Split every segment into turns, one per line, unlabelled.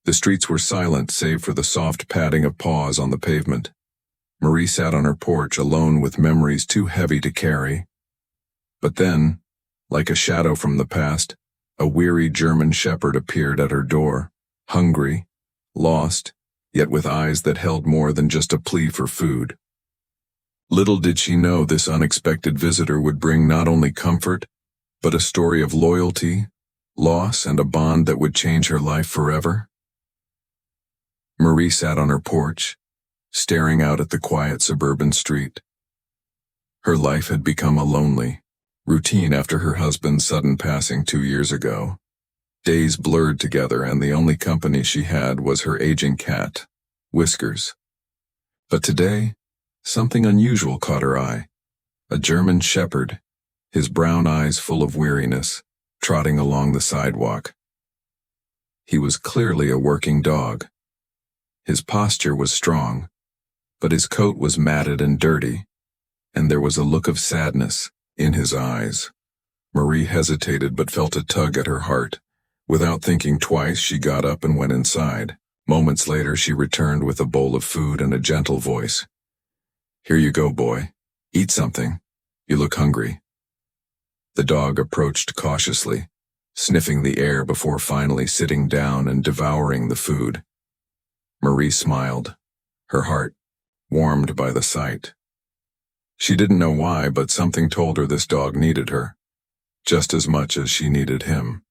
The streets were silent save for the soft padding of paws on the pavement. Marie sat on her porch alone with memories too heavy to carry. But then, like a shadow from the past, a weary German shepherd appeared at her door, hungry, lost, yet with eyes that held more than just a plea for food. Little did she know this unexpected visitor would bring not only comfort, but a story of loyalty, loss, and a bond that would change her life forever. Marie sat on her porch, staring out at the quiet suburban street. Her life had become a lonely routine after her husband's sudden passing 2 years ago. Days blurred together, and the only company she had was her aging cat, Whiskers. But today, something unusual caught her eye. A German shepherd, his brown eyes full of weariness, trotting along the sidewalk. He was clearly a working dog. His posture was strong, but his coat was matted and dirty, and there was a look of sadness in his eyes. Marie hesitated but felt a tug at her heart. Without thinking twice, she got up and went inside. Moments later, she returned with a bowl of food and a gentle voice. "Here you go, boy. Eat something. You look hungry." The dog approached cautiously, sniffing the air before finally sitting down and devouring the food. Marie smiled, her heart warmed by the sight. She didn't know why, but something told her this dog needed her, just as much as she needed him.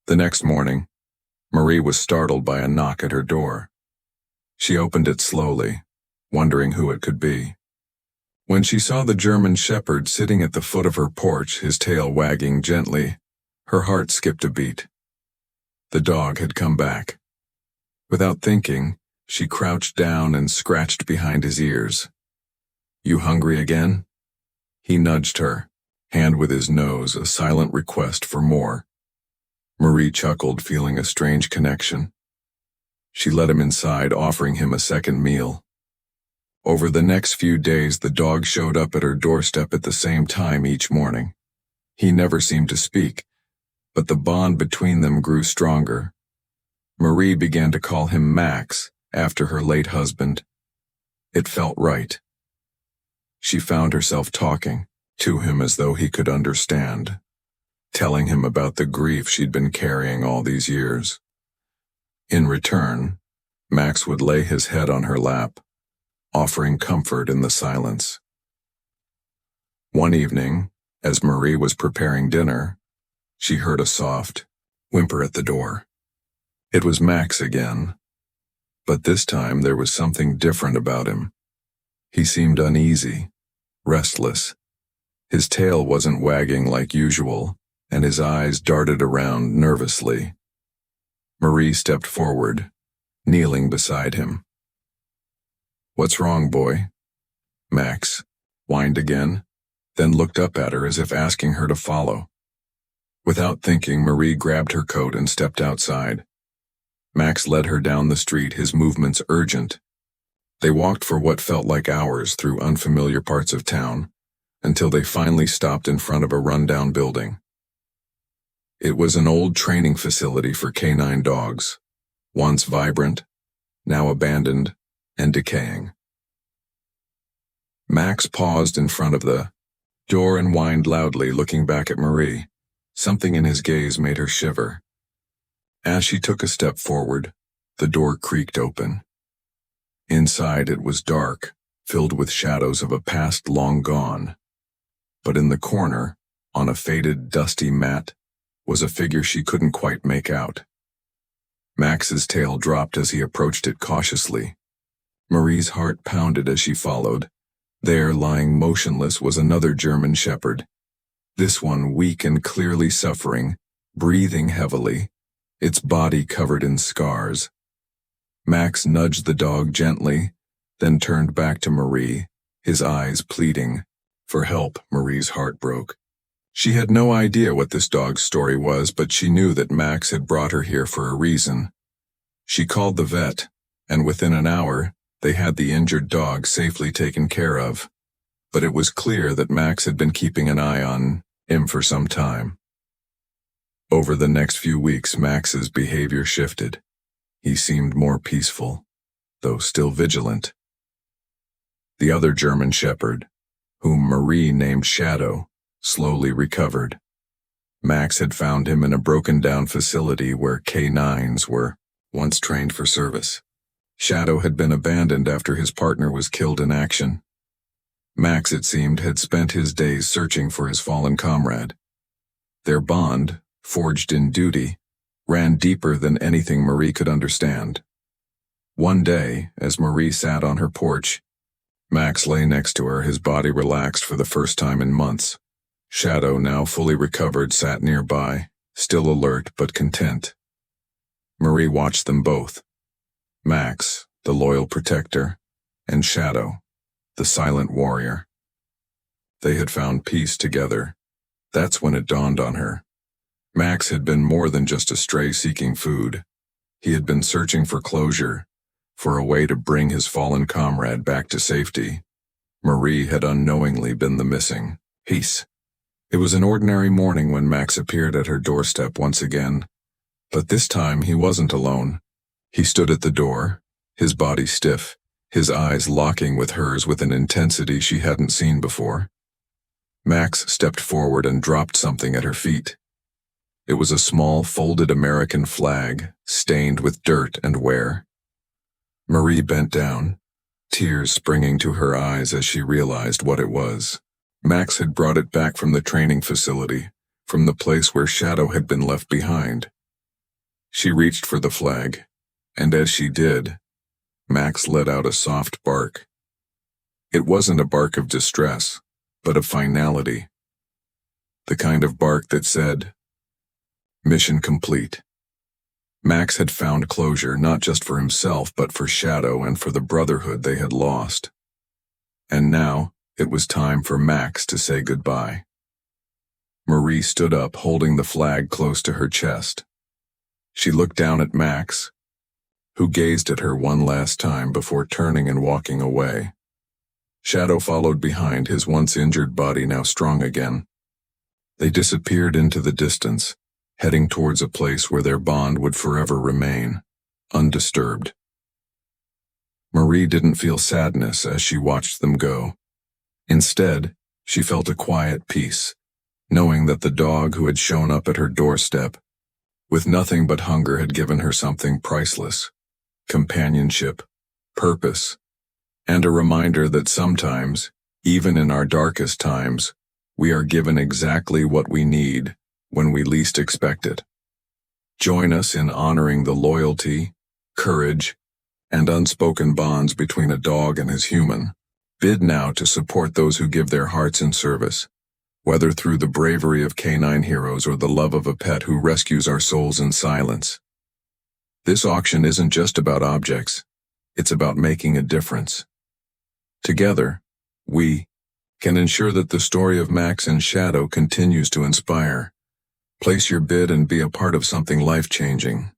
The next morning, Marie was startled by a knock at her door. She opened it slowly, wondering who it could be. When she saw the German shepherd sitting at the foot of her porch, his tail wagging gently, her heart skipped a beat. The dog had come back. Without thinking, she crouched down and scratched behind his ears. "You hungry again?" He nudged her, hand with his nose, a silent request for more. Marie chuckled, feeling a strange connection. She let him inside, offering him a second meal. Over the next few days, the dog showed up at her doorstep at the same time each morning. He never seemed to speak, but the bond between them grew stronger. Marie began to call him Max, after her late husband. It felt right. She found herself talking to him as though he could understand, telling him about the grief she'd been carrying all these years. In return, Max would lay his head on her lap, offering comfort in the silence. One evening, as Marie was preparing dinner, she heard a soft whimper at the door. It was Max again, but this time there was something different about him. He seemed uneasy, restless. His tail wasn't wagging like usual, and his eyes darted around nervously. Marie stepped forward, kneeling beside him. "What's wrong, boy?" Max whined again, then looked up at her as if asking her to follow. Without thinking, Marie grabbed her coat and stepped outside. Max led her down the street, his movements urgent. They walked for what felt like hours through unfamiliar parts of town, until they finally stopped in front of a rundown building. It was an old training facility for canine dogs, once vibrant, now abandoned and decaying. Max paused in front of the door and whined loudly, looking back at Marie. Something in his gaze made her shiver. As she took a step forward, the door creaked open. Inside it was dark, filled with shadows of a past long gone. But in the corner, on a faded, dusty mat, was a figure she couldn't quite make out. Max's tail dropped as he approached it cautiously. Marie's heart pounded as she followed. There, lying motionless, was another German shepherd. This one weak and clearly suffering, breathing heavily, its body covered in scars. Max nudged the dog gently, then turned back to Marie, his eyes pleading. For help, Marie's heart broke. She had no idea what this dog's story was, but she knew that Max had brought her here for a reason. She called the vet, and within an hour, they had the injured dog safely taken care of. But it was clear that Max had been keeping an eye on him for some time. Over the next few weeks, Max's behavior shifted. He seemed more peaceful, though still vigilant. The other German shepherd, whom Marie named Shadow, slowly recovered. Max had found him in a broken-down facility where K9s were once trained for service. Shadow had been abandoned after his partner was killed in action. Max, it seemed, had spent his days searching for his fallen comrade. Their bond, forged in duty, ran deeper than anything Marie could understand. One day, as Marie sat on her porch, Max lay next to her, his body relaxed for the first time in months. Shadow, now fully recovered, sat nearby, still alert but content. Marie watched them both. Max, the loyal protector, and Shadow, the silent warrior. They had found peace together. That's when it dawned on her. Max had been more than just a stray seeking food. He had been searching for closure, for a way to bring his fallen comrade back to safety. Marie had unknowingly been the missing piece. It was an ordinary morning when Max appeared at her doorstep once again, but this time he wasn't alone. He stood at the door, his body stiff, his eyes locking with hers with an intensity she hadn't seen before. Max stepped forward and dropped something at her feet. It was a small, folded American flag, stained with dirt and wear. Marie bent down, tears springing to her eyes as she realized what it was. Max had brought it back from the training facility, from the place where Shadow had been left behind. She reached for the flag, and as she did, Max let out a soft bark. It wasn't a bark of distress, but of finality. The kind of bark that said, "Mission complete." Max had found closure not just for himself but for Shadow and for the brotherhood they had lost. And now, it was time for Max to say goodbye. Marie stood up, holding the flag close to her chest. She looked down at Max, who gazed at her one last time before turning and walking away. Shadow followed behind, his once injured body now strong again. They disappeared into the distance, heading towards a place where their bond would forever remain, undisturbed. Marie didn't feel sadness as she watched them go. Instead, she felt a quiet peace, knowing that the dog who had shown up at her doorstep, with nothing but hunger, had given her something priceless: companionship, purpose, and a reminder that sometimes, even in our darkest times, we are given exactly what we need when we least expect it. Join us in honoring the loyalty, courage, and unspoken bonds between a dog and his human. Bid now to support those who give their hearts in service, whether through the bravery of canine heroes or the love of a pet who rescues our souls in silence. This auction isn't just about objects, it's about making a difference. Together, we can ensure that the story of Max and Shadow continues to inspire. Place your bid and be a part of something life-changing.